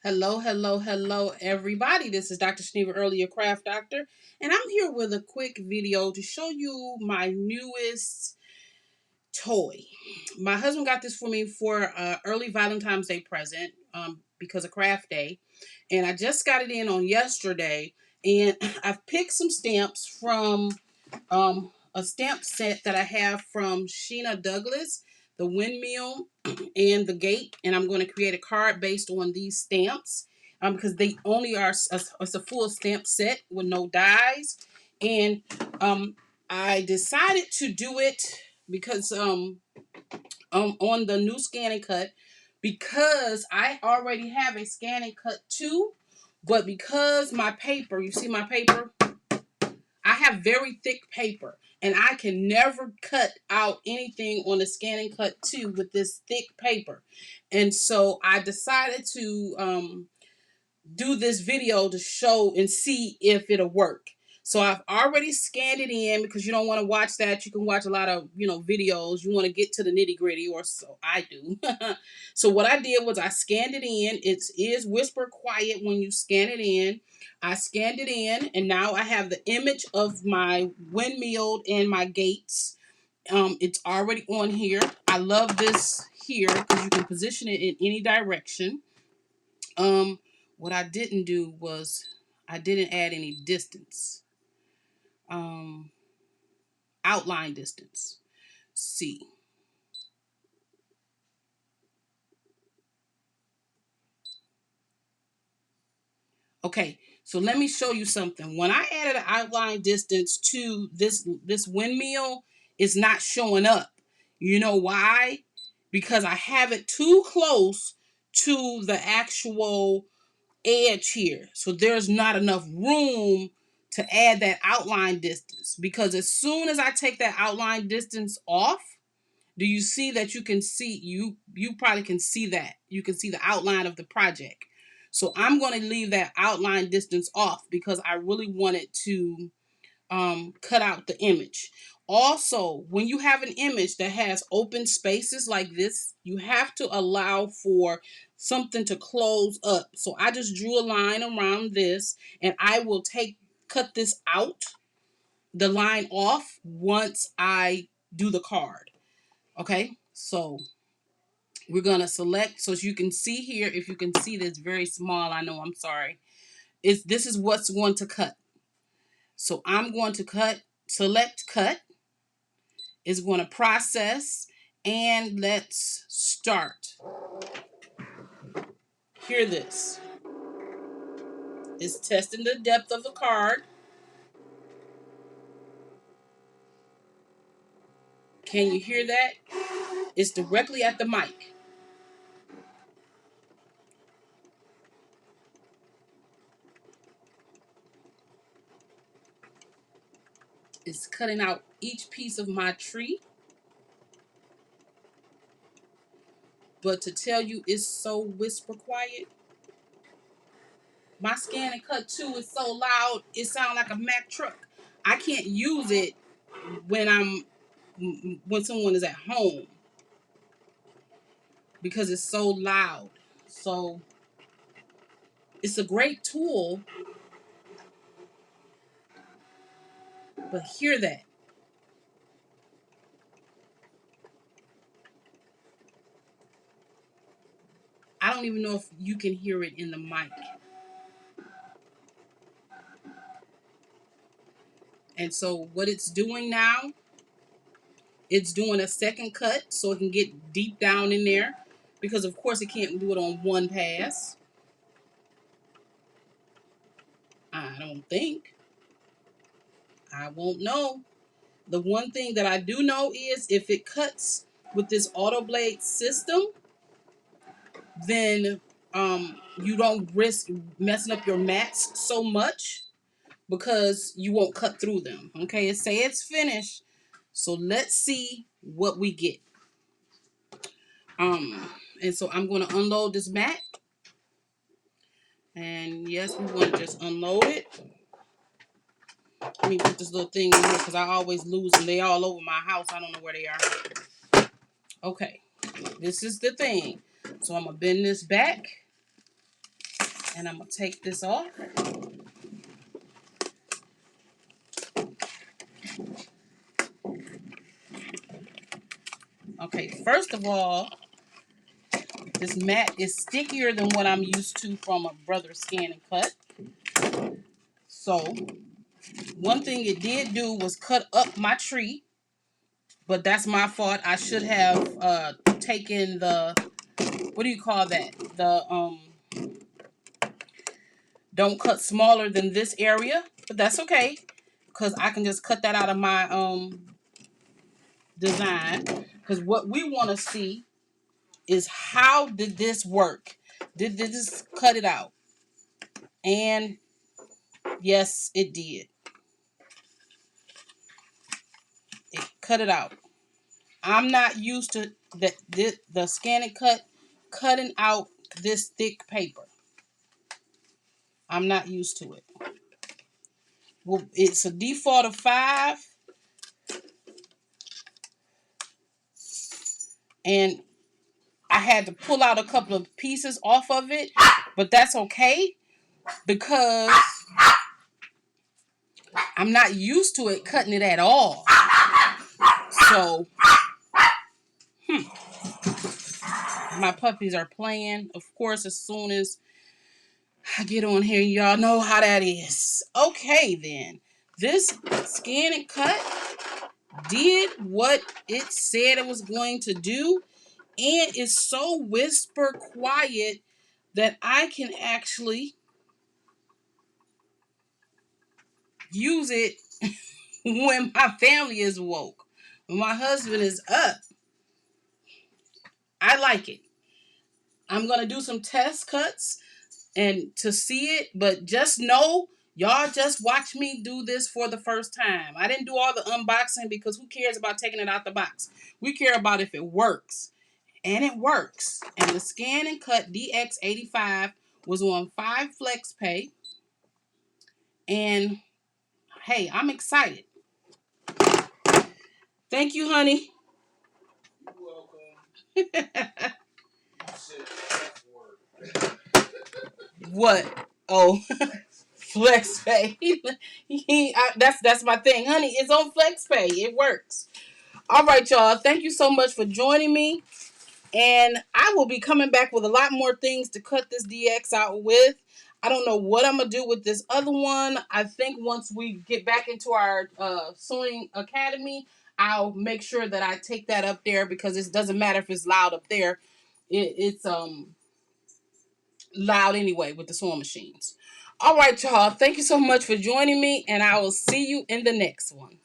Hello, hello, hello, everybody. This is Dr. Sneva, Early, your craft doctor, and I'm here with a quick video to show you my newest toy. My husband got this for me for early Valentine's Day present because of Craft Day, and I just got it in on yesterday, and I've picked some stamps from a stamp set that I have from Sheena Douglas, the windmill and the gate, and I'm going to create a card based on these stamps because they only are it's a full stamp set with no dies, and I decided to do it because on the new Scan and Cut, because I already have a Scan and Cut too, but because my paper, you see my paper, I have very thick paper, and I can never cut out anything on the Scan and Cut 2 with this thick paper. And so I decided to do this video to show and see if it'll work. So I've already scanned it in because you don't want to watch that. You can watch a lot of, videos. You want to get to the nitty gritty, or so I do. So what I did was I scanned it in. It is whisper quiet when you scan it in. I scanned it in, and now I have the image of my windmill and my gates. It's already on here. I love this here because you can position it in any direction. What I didn't do was I didn't add any distance. Outline distance. See. Okay, so let me show you something. When I added an outline distance to this windmill, it's not showing up. You know why? Because I have it too close to the actual edge here. So there's not enough room to add that outline distance, because as soon as I take that outline distance off, do you see that you can see, you probably can see that. You can see the outline of the project. So I'm going to leave that outline distance off because I really wanted to cut out the image. Also, when you have an image that has open spaces like this, you have to allow for something to close up. So I just drew a line around this, and I will cut this out, the line off, once I do the card. Okay, so we're going to select, so as you can see here, if you can see this very small, I know, I'm sorry. This is what's going to cut. So I'm going to select cut. Is going to process, and let's start. Hear this. It's testing the depth of the card. Can you hear that? It's directly at the mic. It's cutting out each piece of my tree. But to tell you, it's so whisper quiet. My Scan and Cut 2 is so loud, it sounds like a Mack truck. I can't use it when someone is at home because it's so loud. So it's a great tool, but hear that. I don't even know if you can hear it in the mic. And so what it's doing now, it's doing a second cut so it can get deep down in there, because of course it can't do it on one pass. I don't think. I won't know. The one thing that I do know is if it cuts with this auto blade system, then you don't risk messing up your mats so much because you won't cut through them. Okay, say it's finished. So let's see what we get. And so I'm going to unload this mat. And yes, we want to just unload it. Let me put this little thing in here because I always lose them. They all over my house. I don't know where they are. Okay, this is the thing. So I'm going to bend this back. And I'm going to take this off. Okay, first of all, this mat is stickier than what I'm used to from a Brother Scan and Cut. So, one thing it did do was cut up my tree. But that's my fault. I should have taken the, what do you call that? The, don't cut smaller than this area. But that's okay. Because I can just cut that out of my design. Because what we want to see is how did this work? Did this cut it out? And yes, it did. It cut it out. I'm not used to the Scan and Cut cutting out this thick paper. I'm not used to it. Well, it's a default of 5. And I had to pull out a couple of pieces off of it. But that's okay. Because I'm not used to it cutting it at all. So, my puppies are playing. Of course, as soon as I get on here, y'all know how that is. Okay, then. This Scan and Cut did what it said it was going to do. And it's so whisper quiet that I can actually use it when my family is woke. When my husband is up. I like it. I'm going to do some test cuts and to see it, but just know, y'all just watch me do this for the first time. I didn't do all the unboxing because who cares about taking it out the box? We care about if it works. And it works. And the Scan and Cut DX85 was on 5 Flex Pay. And hey, I'm excited. Thank you, honey. You're welcome. What? Oh, Flex Pay. That's my thing, honey. It's on Flex Pay. It works. All right, y'all. Thank you so much for joining me. And I will be coming back with a lot more things to cut this DX out with. I don't know what I'm going to do with this other one. I think once we get back into our sewing academy, I'll make sure that I take that up there because it doesn't matter if it's loud up there. It's loud anyway with the sewing machines. All right, y'all. Thank you so much for joining me, and I will see you in the next one.